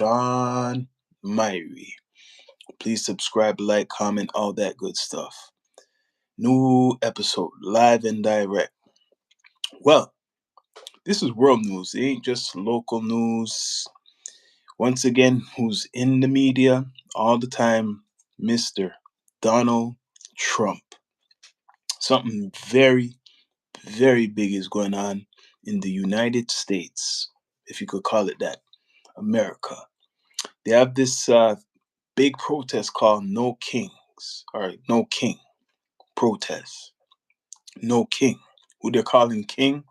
Sean Myrie. Please subscribe, like, comment, all that good stuff. New episode, live and direct. Well, this is world news. It ain't just local news. Once again, who's in the media all the time? Mr. Donald Trump. Something very, very big is going on in the United States, if you could call it that, America. They have this big protest called No Kings, or No King protest. No King. Who they're calling king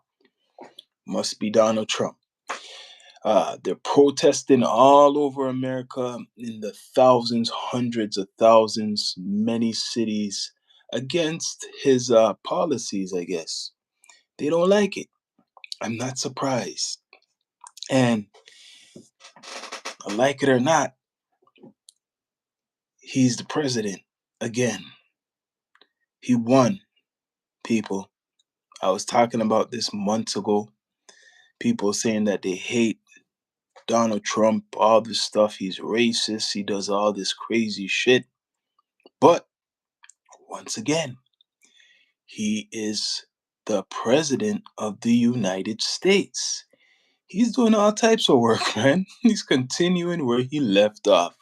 must be Donald Trump. They're protesting all over America in the thousands, hundreds of thousands, many cities against his policies, I guess. They don't like it. I'm not surprised. And like it or not, he's the president again. He won, people. I was talking about this months ago. People saying that they hate Donald Trump, all this stuff. He's racist. He does all this crazy shit. But once again, he is the president of the United States. He's doing all types of work, man. He's continuing where he left off,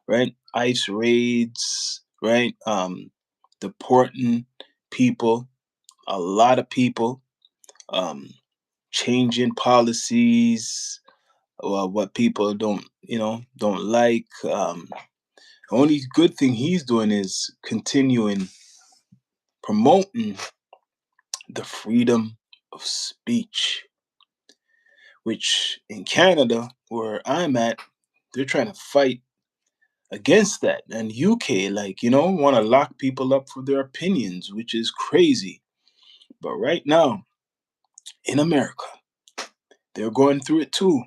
right? ICE raids, right? Deporting people, a lot of people, changing policies, what people don't like. The only good thing he's doing is continuing promoting the freedom of speech, which in Canada, where I'm at, they're trying to fight against that. And UK, want to lock people up for their opinions, which is crazy. But right now, in America, they're going through it too.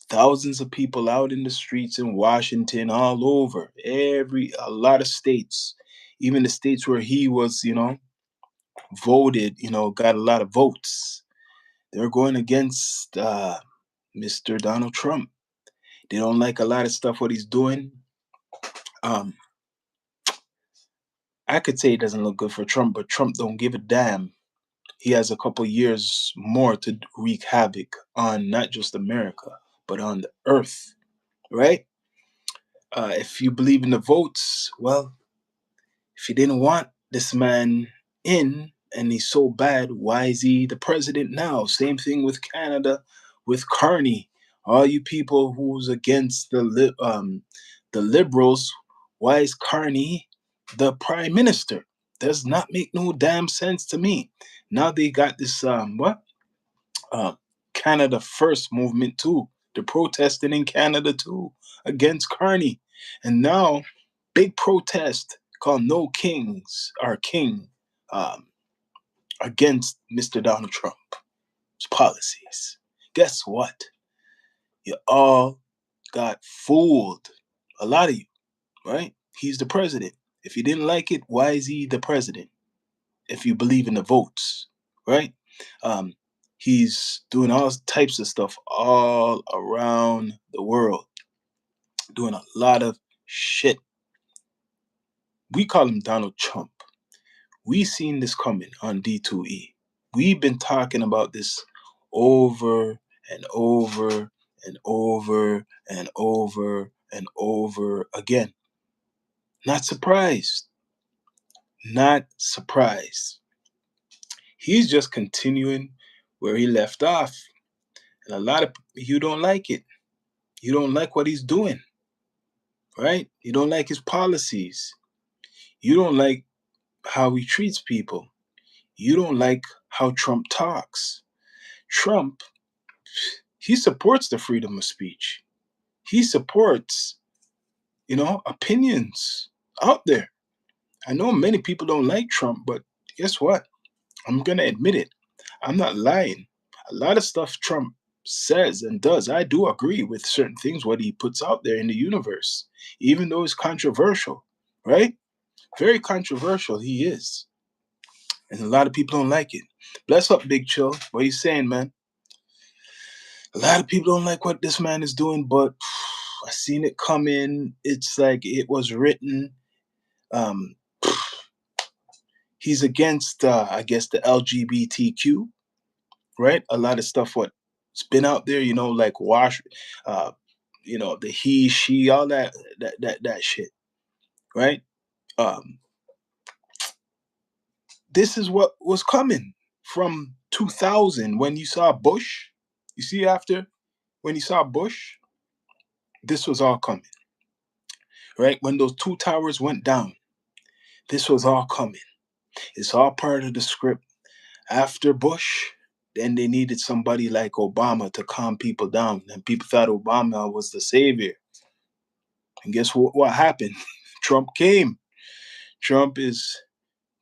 Thousands of people out in the streets in Washington, all over, a lot of states, even the states where he was, voted, got a lot of votes. They're going against Mr. Donald Trump. They don't like a lot of stuff what he's doing. I could say it doesn't look good for Trump, but Trump don't give a damn. He has a couple years more to wreak havoc on not just America, but on the earth, right? If you believe in the votes, well, if you didn't want this man in and he's so bad, why is he the president now? Same thing with Canada, with Carney. All you people who's against the liberals, why is Carney the prime minister? Does not make no damn sense to me. Now they got this Canada First movement too. They're protesting in Canada too against Carney, and now big protest called No Kings or King um, against Mr. Donald Trump's policies. Guess what? You all got fooled. A lot of you, right? He's the president. If you didn't like it, why is he the president? If you believe in the votes, right? Um, he's doing all types of stuff all around the world, doing a lot of shit. We call him Donald Trump. We seen this coming on D2E. We've been talking about this over and over and over and over and over again. Not surprised. Not surprised. He's just continuing where he left off. And a lot of you don't like it. You don't like what he's doing, right? You don't like his policies. You don't like how he treats people. You don't like how Trump talks. Trump, he supports the freedom of speech. He supports, opinions out there. I know many people don't like Trump, but guess what? I'm going to admit it. I'm not lying. A lot of stuff Trump says and does, I do agree with certain things, what he puts out there in the universe, even though it's controversial, right? Very controversial he is. And a lot of people don't like it. Bless up, Big Chill. What are you saying, man? A lot of people don't like what this man is doing, but I seen it come in. It's like it was written. Um, he's against, I guess, the LGBTQ, right? A lot of stuff what's been out there, like uh, the he, she, all that shit, right? Um, this is what was coming from 2000 when you saw Bush. You see, after when you saw Bush, this was all coming, right? When those two towers went down, this was all coming. It's all part of the script. After Bush, then they needed somebody like Obama to calm people down. And people thought Obama was the savior. And guess what happened? Trump came. Trump is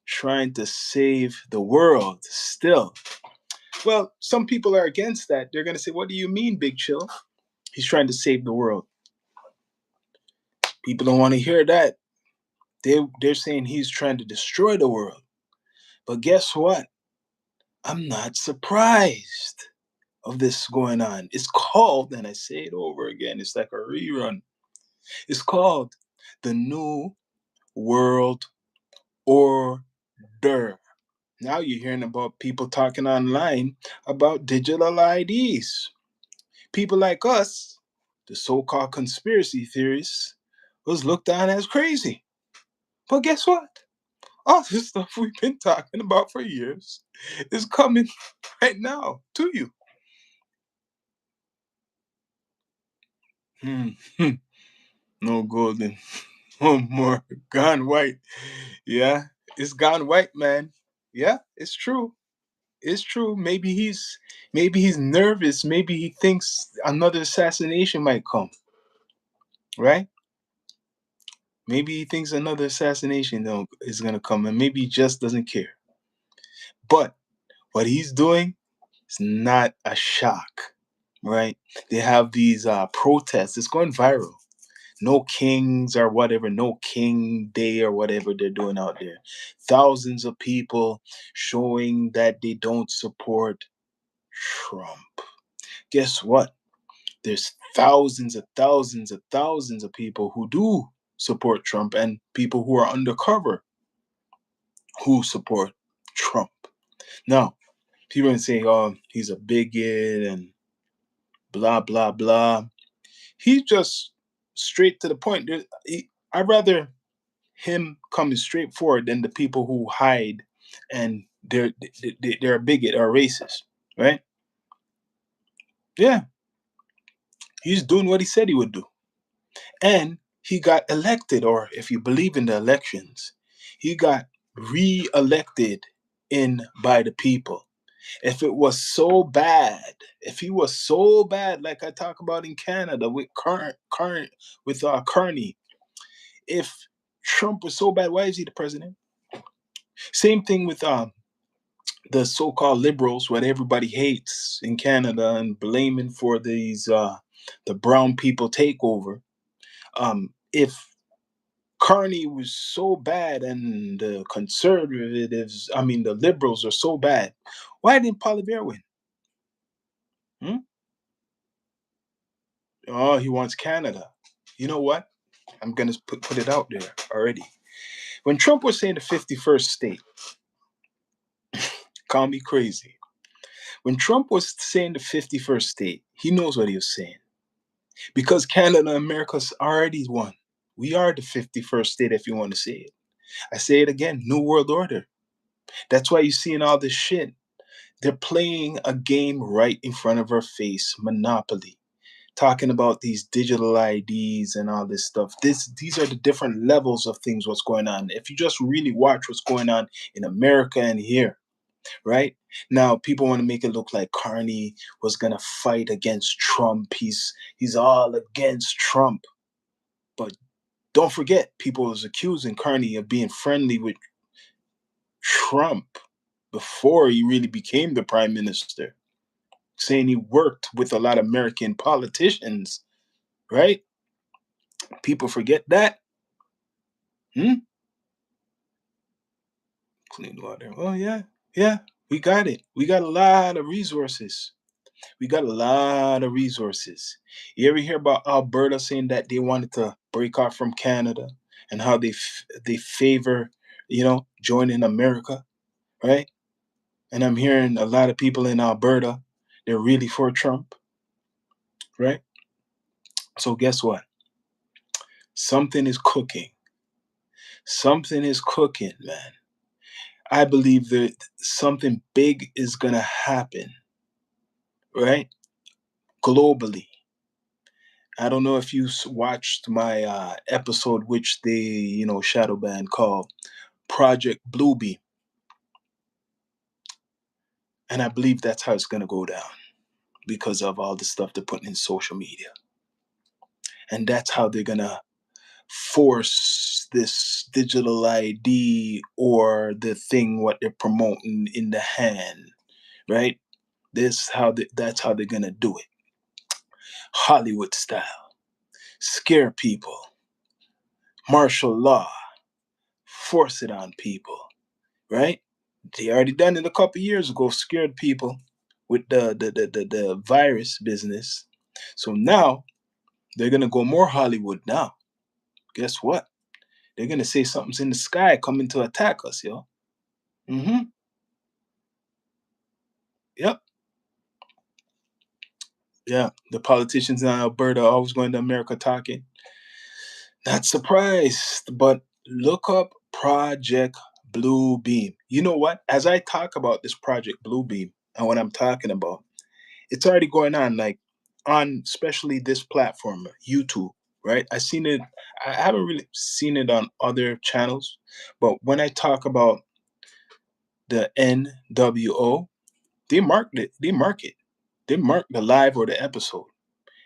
trying to save the world still. Well, some people are against that. They're going to say, what do you mean, Big Chill? He's trying to save the world. People don't want to hear that. They're saying he's trying to destroy the world. But guess what? I'm not surprised of this going on. It's called, and I say it over again, it's like a rerun. It's called the New World Order. Now you're hearing about people talking online about digital IDs. People like us, the so-called conspiracy theorists, was looked on as crazy. But guess what? All this stuff we've been talking about for years is coming right now to you. No golden. No more. Gone white. Yeah, it's gone white, man. Yeah, it's true. It's true. Maybe he's nervous. Maybe he thinks another assassination might come. Right? Maybe he thinks another assassination is gonna come, and maybe he just doesn't care. But what he's doing is not a shock, right? They have these protests. It's going viral. No kings or whatever, no king day or whatever they're doing out there. Thousands of people showing that they don't support Trump. Guess what? There's thousands of thousands of thousands of people who do support Trump and people who are undercover who support Trump. Now, people are saying, oh, he's a bigot and blah, blah, blah. He's just straight to the point. I'd rather him coming straight forward than the people who hide and they're a bigot or racist, right? Yeah, he's doing what he said he would do. And he got elected, or if you believe in the elections, he got re-elected in by the people. If it was so bad, if he was so bad, like I talk about in Canada with current with Carney, if Trump was so bad, why is he the president? Same thing with the so-called liberals, what everybody hates in Canada and blaming for these the brown people takeover. If Carney was so bad and the conservatives, I mean the liberals are so bad, why didn't Poilievre win? Hmm? Oh, he wants Canada. You know what? I'm gonna put it out there already. When Trump was saying the 51st state, call me crazy. When Trump was saying the 51st state, he knows what he was saying. Because Canada and America's already won. We are the 51st state, if you want to say it. I say it again, New World Order. That's why you're seeing all this shit. They're playing a game right in front of our face, Monopoly. Talking about these digital IDs and all this stuff. These are the different levels of things, what's going on. If you just really watch what's going on in America and here, right? Now, people want to make it look like Carney was gonna fight against Trump. He's all against Trump. But don't forget, people was accusing Carney of being friendly with Trump before he really became the prime minister, saying he worked with a lot of American politicians, right? People forget that. Hmm? Clean water. Oh yeah, yeah. We got it. We got a lot of resources. We got a lot of resources. You ever hear about Alberta saying that they wanted to break off from Canada and how they favor, joining America, right? And I'm hearing a lot of people in Alberta, they're really for Trump, right? So guess what? Something is cooking. Something is cooking, man. I believe that something big is gonna happen, right? Globally. I don't know if you watched my episode, which they, shadow ban called Project Bluebeam, and I believe that's how it's gonna go down because of all the stuff they're putting in social media, and that's how they're gonna force this digital ID or the thing what they're promoting in the hand, right? That's how they're gonna do it, Hollywood style. Scare people, martial law, force it on people, right? They already done it a couple years ago, scared people with the virus business. So now they're gonna go more Hollywood now. Guess what? They're gonna say something's in the sky coming to attack us, yo. Mm-hmm. Yep. Yeah. The politicians in Alberta always going to America talking. Not surprised, but look up Project Blue Beam. You know what? As I talk about this Project Blue Beam and what I'm talking about, it's already going on, like on especially this platform, YouTube, right? I haven't really seen it on other channels, but when I talk about the NWO, they mark the live or the episode.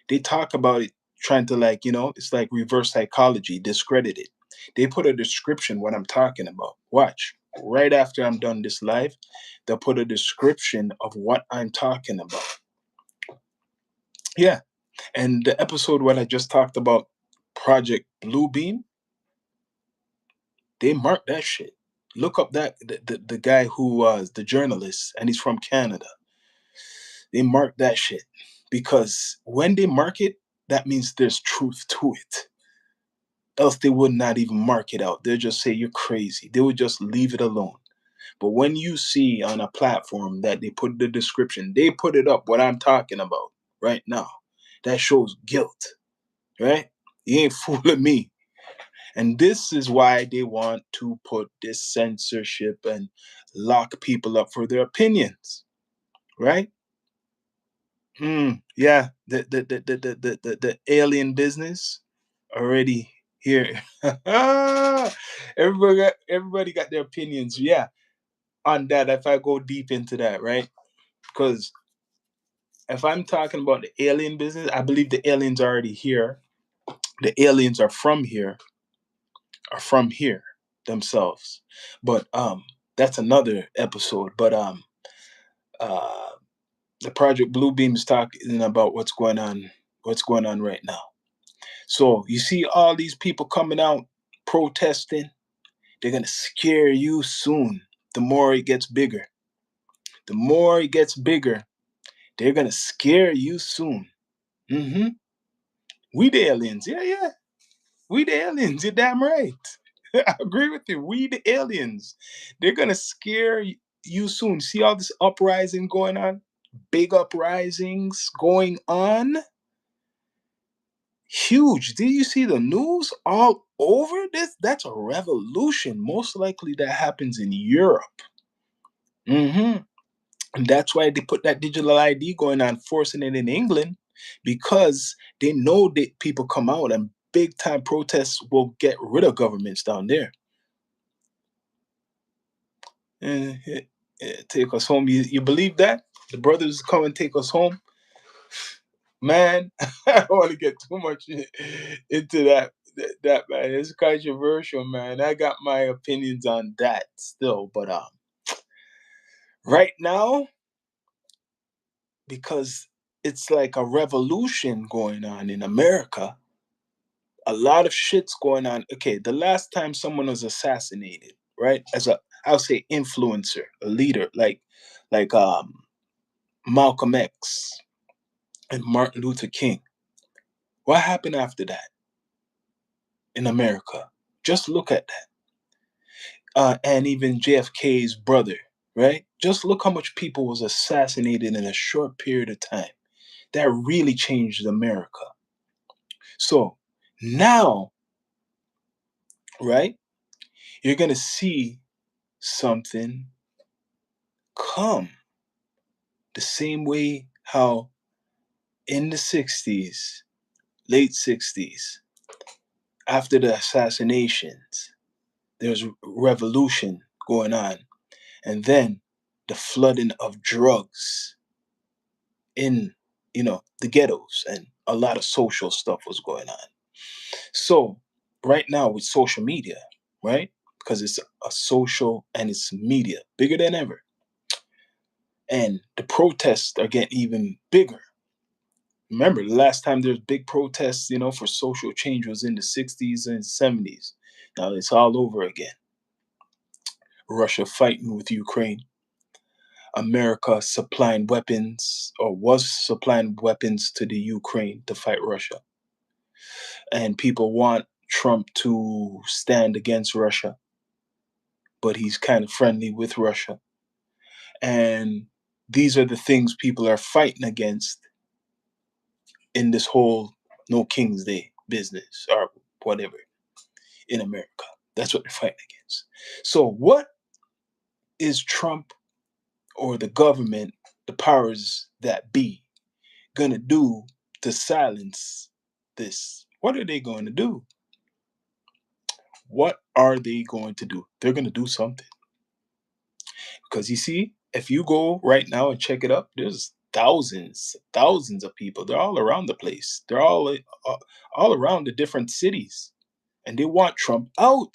They talk about it trying to, like, it's like reverse psychology, discredit it. They put a description what I'm talking about. Watch. Right after I'm done this live, they'll put a description of what I'm talking about. Yeah. And the episode what I just talked about, Project Bluebeam, they marked that shit. Look up the guy who was the journalist, and he's from Canada. They mark that shit because when they mark it, that means there's truth to it. Else they would not even mark it out. They'll just say you're crazy. They would just leave it alone. But when you see on a platform that they put the description, they put it up what I'm talking about right now. That shows guilt, right? You ain't fooling me. And this is why they want to put this censorship and lock people up for their opinions, right? Yeah, the alien business already here. Everybody got their opinions. Yeah, on that. If I go deep into that, right? Because if I'm talking about the alien business, I believe the aliens are already here. The aliens are from here themselves. But that's another episode. But uh the Project Bluebeam is talking about what's going on right now. So you see all these people coming out protesting, they're gonna scare you soon. The more it gets bigger. The more it gets bigger, they're gonna scare you soon. Mm-hmm. We the aliens. Yeah, yeah. We the aliens. You're damn right. I agree with you. We the aliens. They're gonna scare you soon. See all this uprising going on? Big uprisings going on. Huge. Did you see the news all over this? That's a revolution. Most likely that happens in Europe. Hmm. And that's why they put that digital ID going on, forcing it in England, because they know that people come out and big time protests will get rid of governments down there. Take us home. You believe that? The brothers come and take us home? Man, I don't want to get too much into that, man. It's controversial, man. I got my opinions on that still, but right now, because it's like a revolution going on in America, a lot of shit's going on. Okay, the last time someone was assassinated, right? As a, I'll say, influencer, a leader, like Malcolm X. and Martin Luther King. What happened after that in America? Just look at that. And even JFK's brother, right? Just look how much people was assassinated in a short period of time. That really changed America. So now, right, you're going to see something come the same way how in the 60s, late 60s, after the assassinations, there's revolution going on. And then the flooding of drugs in, the ghettos, and a lot of social stuff was going on. So right now with social media, right? Because it's a social and it's media bigger than ever. And the protests are getting even bigger. Remember, the last time there's big protests, for social change was in the 60s and 70s. Now it's all over again. Russia fighting with Ukraine. America supplying weapons, or was supplying weapons to the Ukraine to fight Russia. And people want Trump to stand against Russia, but he's kind of friendly with Russia. And these are the things people are fighting against in this whole No King's Day business or whatever in America. That's what they're fighting against. So, what is Trump or the government, the powers that be, going to do to silence this? What are they going to do? What are they going to do? They're going to do something. Because you see, if you go right now and check it up, there's thousands of people. They're all around the place. They're all around the different cities, and they want Trump out.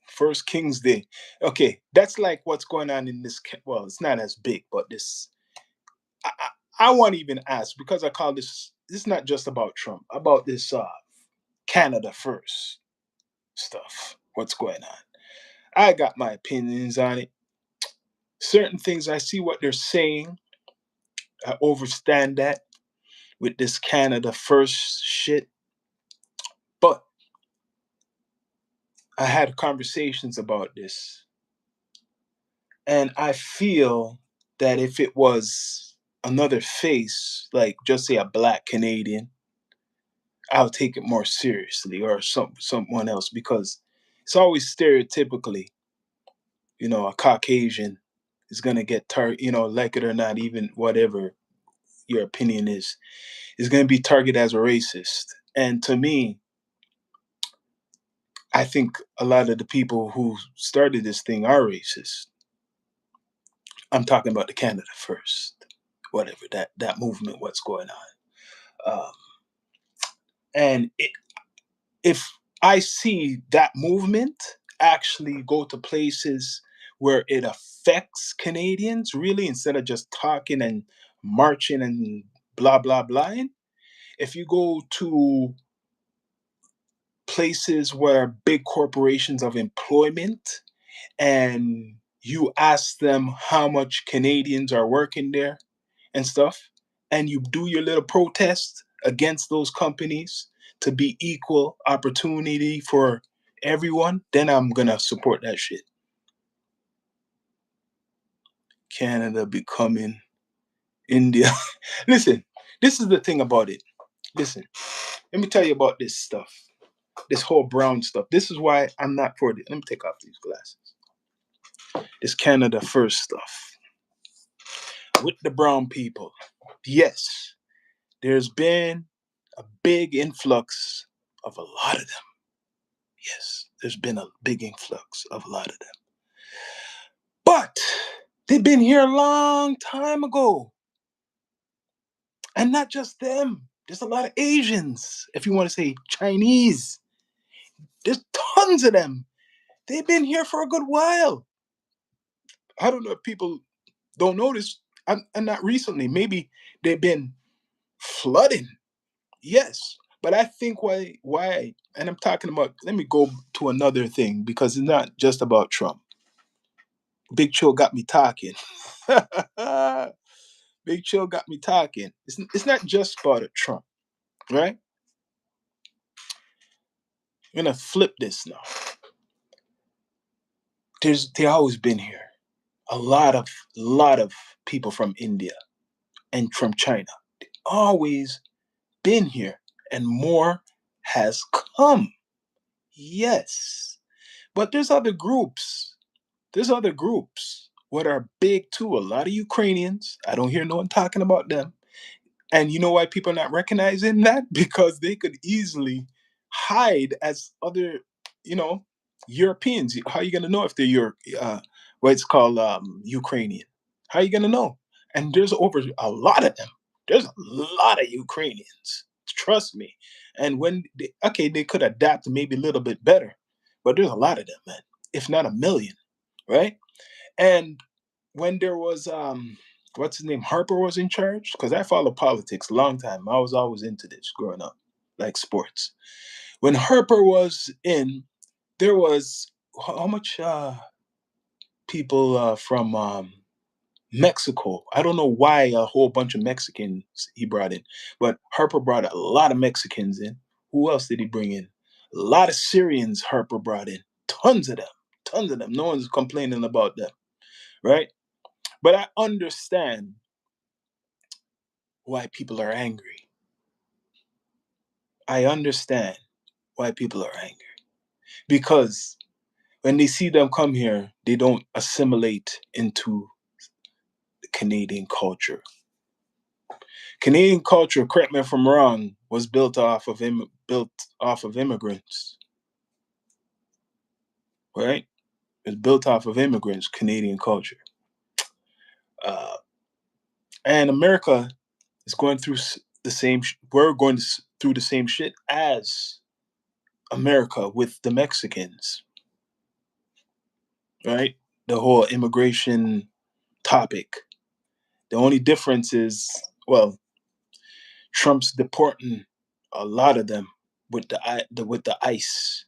First King's Day. Okay, that's like what's going on in this. Well, it's not as big, but this. I, I want to even ask, because I call this. This is not just about Trump. About this Canada First stuff. What's going on? I got my opinions on it. Certain things, I see what they're saying. I overstand that with this Canada First shit. But I had conversations about this. And I feel that if it was another face, like just say a black Canadian, I'll take it more seriously, or someone else, because it's always stereotypically, a Caucasian is gonna get like it or not, even whatever your opinion is gonna be targeted as a racist. And to me, I think a lot of the people who started this thing are racist. I'm talking about the Canada First, whatever that movement, what's going on. And if I see that movement actually go to places where it affects Canadians, really, instead of just talking and marching and blah blah blah. If you go to places where big corporations of employment, and you ask them how much Canadians are working there and stuff, and you do your little protest against those companies to be equal opportunity for everyone, then I'm gonna support that shit. Canada becoming India. Listen, this is the thing about it. Listen, let me tell you about this stuff. This whole brown stuff. This is why I'm not for it. Let me take off these glasses. This Canada First stuff with the brown people. Yes, there's been a big influx of a lot of them. Yes, there's been a big influx of a lot of them. But they've been here a long time ago. And not just them. There's a lot of Asians, if you want to say Chinese. There's tons of them. They've been here for a good while. I don't know if people don't notice, and not recently. Maybe they've been flooding. Yes. But I think why, and I'm talking about, let me go to another thing, because it's not just about Trump. Big Cho got me talking. Big Chill got me talking. It's not just about a Trump, right? I'm gonna flip this now. They always been here. A lot of people from India and from China. Always been here. And more has come. Yes. But there's other groups. There's other groups what are big too. A lot of Ukrainians. I don't hear no one talking about them. And you know why people are not recognizing that? Because they could easily hide as other, you know, Europeans. How are you gonna know if they're what it's called Ukrainian? How are you gonna know? And there's over a lot of them. There's a lot of Ukrainians. Trust me. And they could adapt maybe a little bit better, but there's a lot of them, man. If not a million, right? And when there was what's his name, Harper was in charge, because I followed politics a long time. I was always into this growing up, like sports. When Harper was in, there was how much people from Mexico. I don't know why a whole bunch of Mexicans he brought in, but Harper brought a lot of Mexicans in. Who else did he bring in? A lot of Syrians Harper brought in. Tons of them. Tons of them. No one's complaining about them, right? But I understand why people are angry. I understand why people are angry. Because when they see them come here, they don't assimilate into the Canadian culture. Canadian culture, correct me if I'm wrong, was built off of immigrants, right? It's built off of immigrants, Canadian culture. Uh, and America is going through the same. We're going through the same shit as America with the Mexicans, right? The whole immigration topic. The only difference is, well, Trump's deporting a lot of them with the ICE.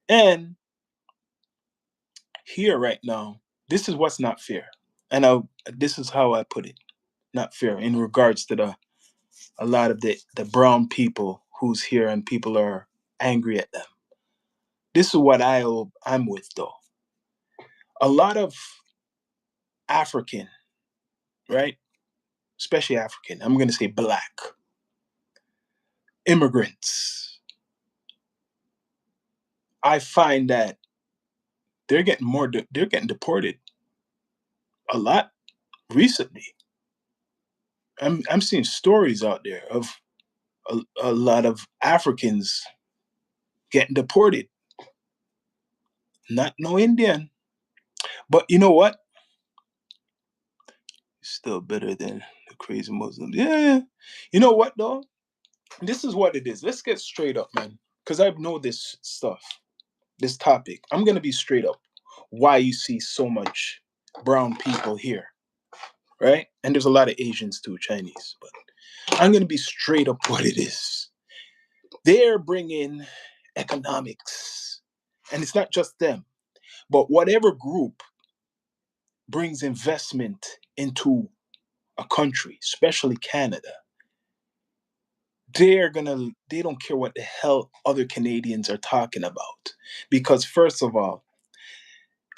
And here right now, this is what's not fair. And this is how I put it. Not fair in regards to a lot of the brown people who's here and people are angry at them. This is what I'm with though. A lot of African, right? Especially African, I'm going to say black immigrants. I find that they're getting deported a lot recently. I'm seeing stories out there of a lot of Africans getting deported. Not no Indian, but you know what? Still better than the crazy Muslims. Yeah. You know what though? This is what it is. Let's get straight up, man. Because I know this stuff, this topic. I'm gonna be straight up. Why you see so much brown people here, right? And there's a lot of Asians too, Chinese. But I'm gonna be straight up what it is. They're bringing economics, and it's not just them, but whatever group brings investment into a country, especially Canada, they don't care what the hell other Canadians are talking about. Because first of all,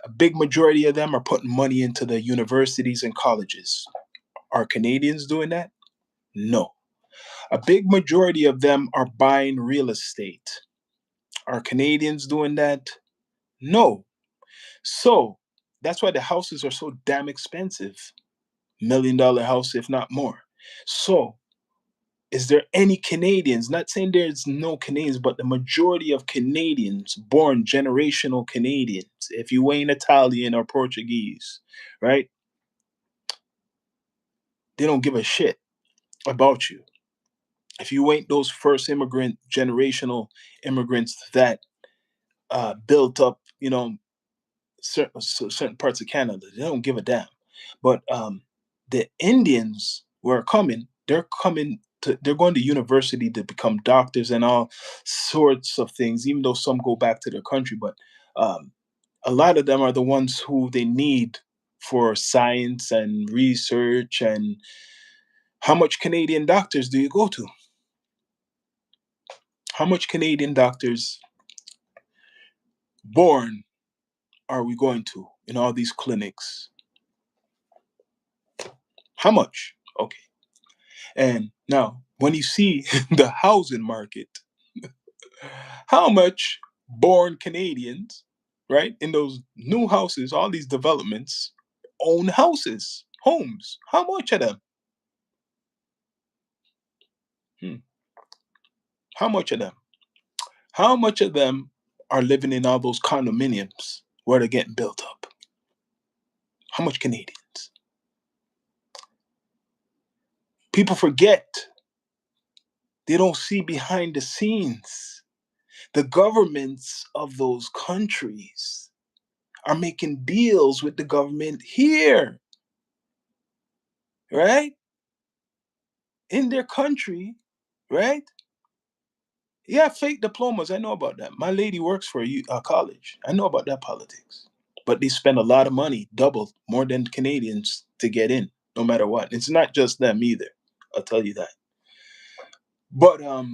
a big majority of them are putting money into the universities and colleges. Are Canadians doing that? No. A big majority of them are buying real estate. Are Canadians doing that? No. So that's why the houses are so damn expensive. $1 million house, if not more. So is there any Canadians? Not saying there's no Canadians, but the majority of Canadians, born generational Canadians, if you ain't Italian or Portuguese, right? They don't give a shit about you. If you ain't those first generational immigrants that built up, certain parts of Canada, they don't give a damn. But the Indians were coming. They're going to university to become doctors and all sorts of things. Even though some go back to their country, but um, a lot of them are the ones who they need for science and research and How much Canadian doctors do you go to? How much Canadian doctors born are we going to in all these clinics? How much? Okay. And now, when you see the housing market, how much born Canadians, right, in those new houses, all these developments, own houses, homes? How much of them? Hmm. How much of them? How much of them are living in all those condominiums where they're getting built up? How much Canadians? People forget. They don't see behind the scenes. The governments of those countries are making deals with the government here, right? In their country, right? Yeah, fake diplomas. I know about that. My lady works for a college. I know about that politics. But they spend a lot of money, double more than Canadians to get in, no matter what. It's not just them either. I'll tell you that. But a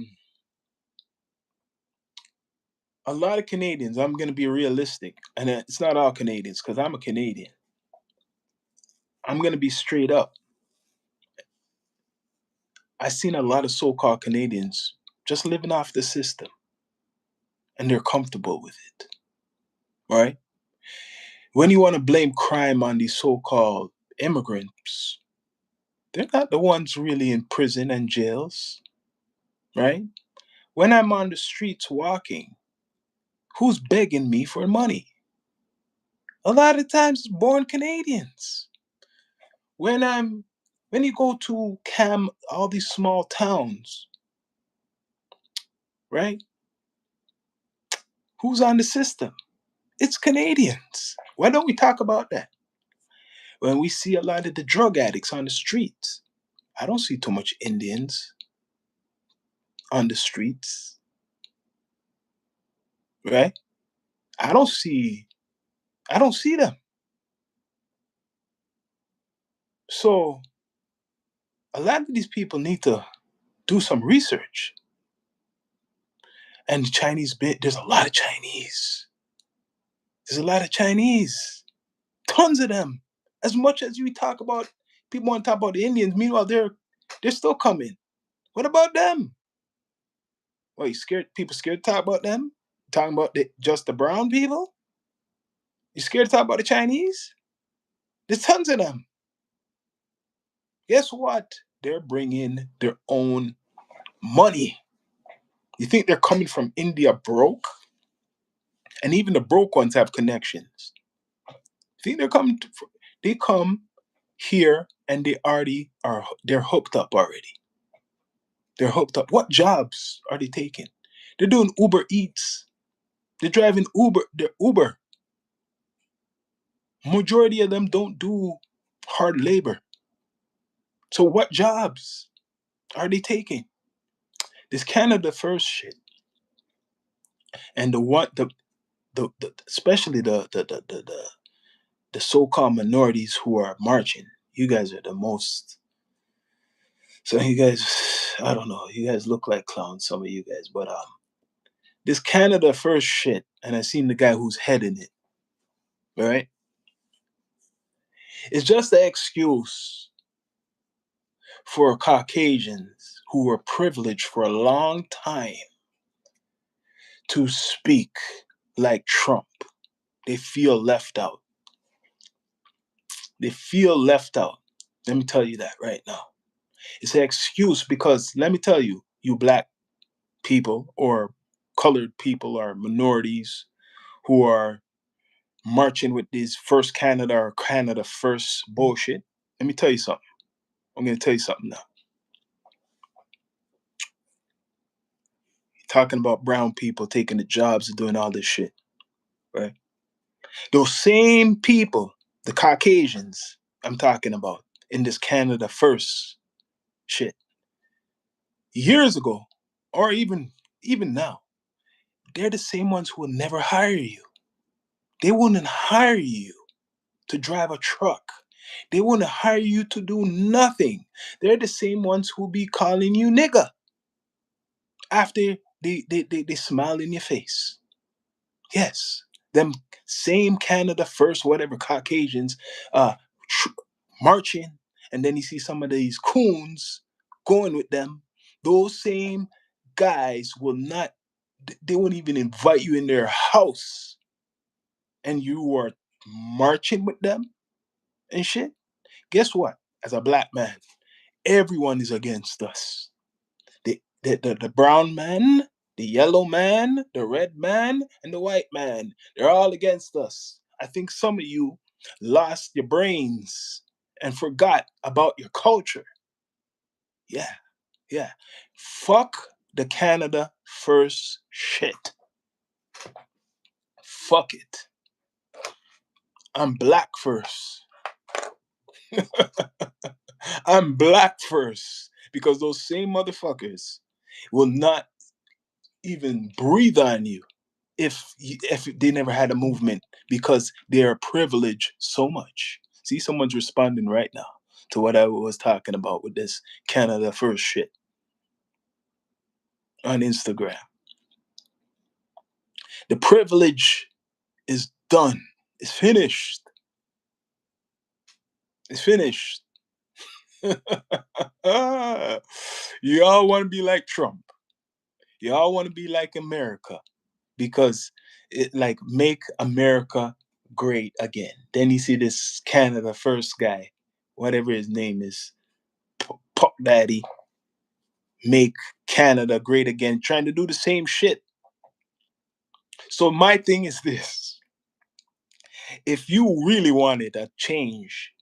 lot of Canadians, I'm gonna be realistic, and it's not all Canadians because I'm a Canadian. I'm gonna be straight up. I've seen a lot of so-called Canadians just living off the system, and they're comfortable with it, right? When you want to blame crime on these so-called immigrants, they're not the ones really in prison and jails, right? When I'm on the streets walking, who's begging me for money? A lot of times it's born Canadians. When I'm when you go to all these small towns, right? Who's on the system? It's Canadians. Why don't we talk about that? When we see a lot of the drug addicts on the streets, I don't see too much Indians on the streets, right? I don't see I don't see them. So a lot of these people need to do some research. And the Chinese bit, there's a lot of Chinese. There's a lot of Chinese. Tons of them. As much as we talk about people want to talk about the Indians, meanwhile they're still coming. What about them? What, you scared people scared to talk about them? Talking about just the brown people? You scared to talk about the Chinese? There's tons of them. Guess what? They're bringing their own money. You think they're coming from India broke? And even the broke ones have connections. You think they come here and they're hooked up already. They're hooked up. What jobs are they taking? They're doing Uber Eats. They're driving Uber. They're Uber. Majority of them don't do hard labor. So what jobs are they taking? This Canada First shit, and the what the especially the so-called minorities who are marching. You guys are the most. So you guys, I don't know. You guys look like clowns, some of you guys, but this Canada First shit, and I seen the guy who's heading it. Right? It's just an excuse for Caucasians who were privileged for a long time to speak like Trump. They feel left out. They feel left out. Let me tell you that right now. It's an excuse because let me tell you, you black people or colored people or minorities who are marching with these First Canada or Canada First bullshit. Let me tell you something. I'm going to tell you something now. Talking about brown people taking the jobs and doing all this shit, right? Those same people, the Caucasians I'm talking about in this Canada First shit, years ago, or even now, they're the same ones who will never hire you. They wouldn't hire you to drive a truck They want to hire you to do nothing. They're the same ones who be calling you nigga after they smile in your face. Yes, them same Canada First, whatever Caucasians, uh, tr- marching, and then you see some of these coons going with them. Those same guys will not. They won't even invite you in their house, and you are marching with them and shit. Guess what? As a black man, everyone is against us. The brown man, the yellow man, the red man, and the white man. They're all against us. I think some of you lost your brains and forgot about your culture. Yeah, yeah. Fuck the Canada First shit. Fuck it. I'm black first. I'm black first. Because those same motherfuckers will not even breathe on you if they never had a movement because they are privileged so much. See, someone's responding right now to what I was talking about with this Canada First shit on Instagram. The privilege is done. It's finished. It's finished. Y'all want to be like Trump. Y'all want to be like America because it like make America great again. Then you see this Canada First guy, whatever his name is, Puck Daddy, make Canada great again, trying to do the same shit. So my thing is this: if you really wanted a change,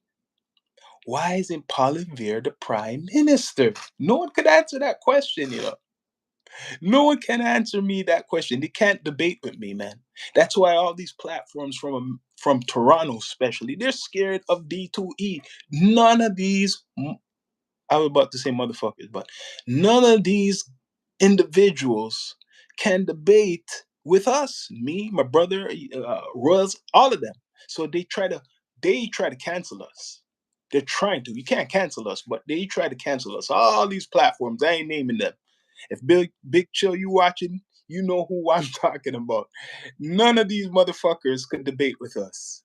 why isn't Poilievre the prime minister? No one could answer that question, you know. No one can answer me that question. They can't debate with me, man. That's why all these platforms from Toronto, especially, they're scared of D2E. None of these, I was about to say motherfuckers, but none of these individuals can debate with us. Me, my brother, Russ, all of them. So they try to cancel us. They're trying to. You can't cancel us, but they try to cancel us. All these platforms, I ain't naming them. If Big Chill, you watching, you know who I'm talking about. None of these motherfuckers could debate with us.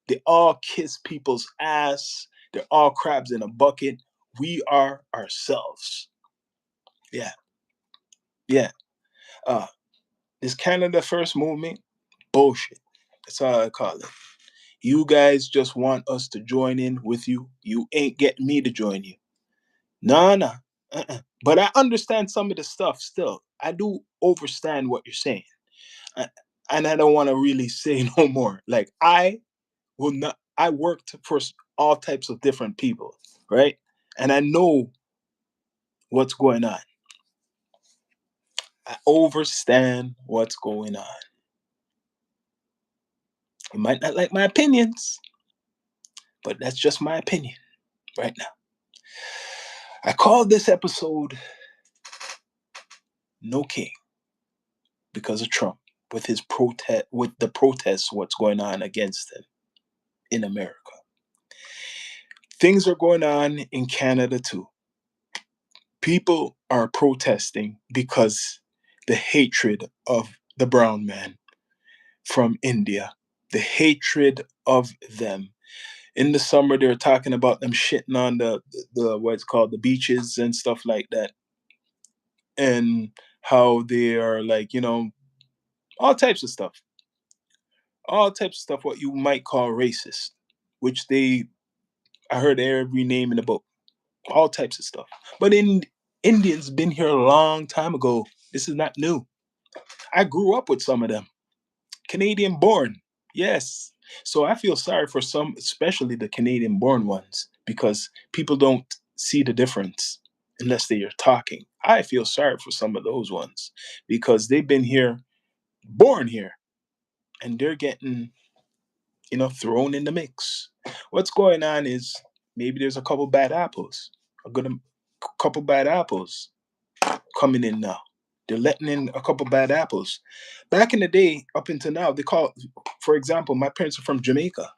They all kiss people's ass. They're all crabs in a bucket. We are ourselves. Yeah, yeah. Uh, this Canada First movement, bullshit. That's all I call it. You guys just want us to join in with you. You ain't getting me to join you. Nah, nah. But I understand some of the stuff still. I do understand what you're saying. I- and I don't want to really say no more. Like I will not. I worked for all types of different people, right? And I know what's going on. I understand what's going on. You might not like my opinions, but that's just my opinion right now. I called this episode "No King" because of Trump with his protest, with the protests, what's going on against him in America. Things are going on in Canada too. People are protesting because the hatred of the brown man from India, the hatred of them. In the summer, they were talking about them shitting on the what's called the beaches and stuff like that, and how they are like all types of stuff, all types of stuff. What you might call racist, which I heard every name in the book, all types of stuff. But Indians been here a long time ago. This is not new. I grew up with some of them. Canadian born. Yes. So I feel sorry for some, especially the Canadian born ones, because people don't see the difference unless they are talking. I feel sorry for some of those ones because they've been here, born here, and they're getting, thrown in the mix. What's going on is maybe there's a couple bad apples, a good couple bad apples coming in now. They're letting in a couple bad apples. Back in the day, up until now, for example, my parents are from Jamaica.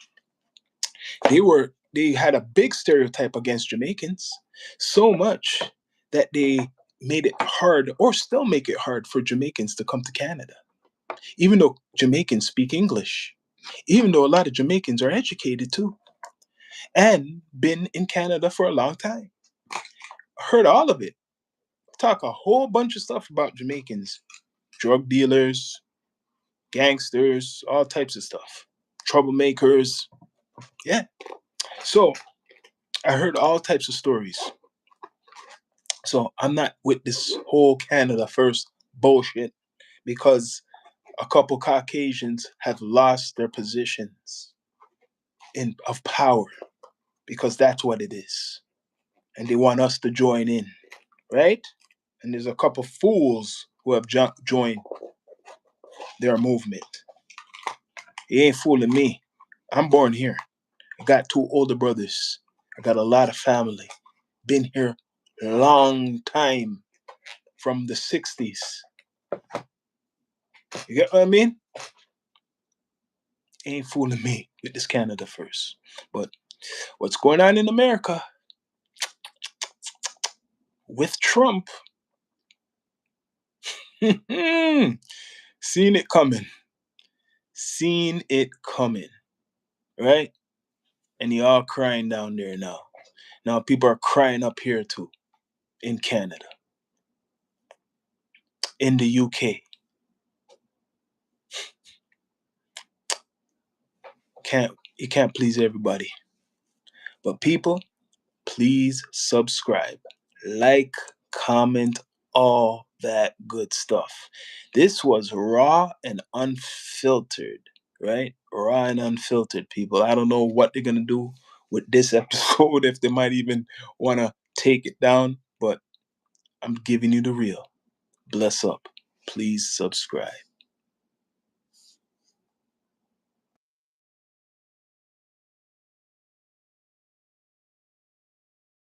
they had a big stereotype against Jamaicans, so much that they made it hard, or still make it hard, for Jamaicans to come to Canada, even though Jamaicans speak English, even though a lot of Jamaicans are educated too and been in Canada for a long time. Heard all of it. Talk a whole bunch of stuff about Jamaicans, drug dealers, gangsters, all types of stuff, troublemakers. Yeah. So I heard all types of stories. So I'm not with this whole Canada first bullshit, because a couple Caucasians have lost their positions of power, because that's what it is. And they want us to join in, right? And there's a couple fools who have joined their movement. He ain't fooling me. I'm born here. I got two older brothers. I got a lot of family. Been here a long time, from the 60s. You get what I mean? Ain't fooling me with this Canada first. But what's going on in America with Trump? Seen it coming. Seen it coming. Right? And y'all crying down there now. Now people are crying up here too. In Canada. In the UK. You can't please everybody. But people, please subscribe, like, comment, all that good stuff. This was raw and unfiltered, right? Raw and unfiltered, people. I don't know what they're going to do with this episode, if they might even want to take it down, but I'm giving you the real. Bless up. Please subscribe.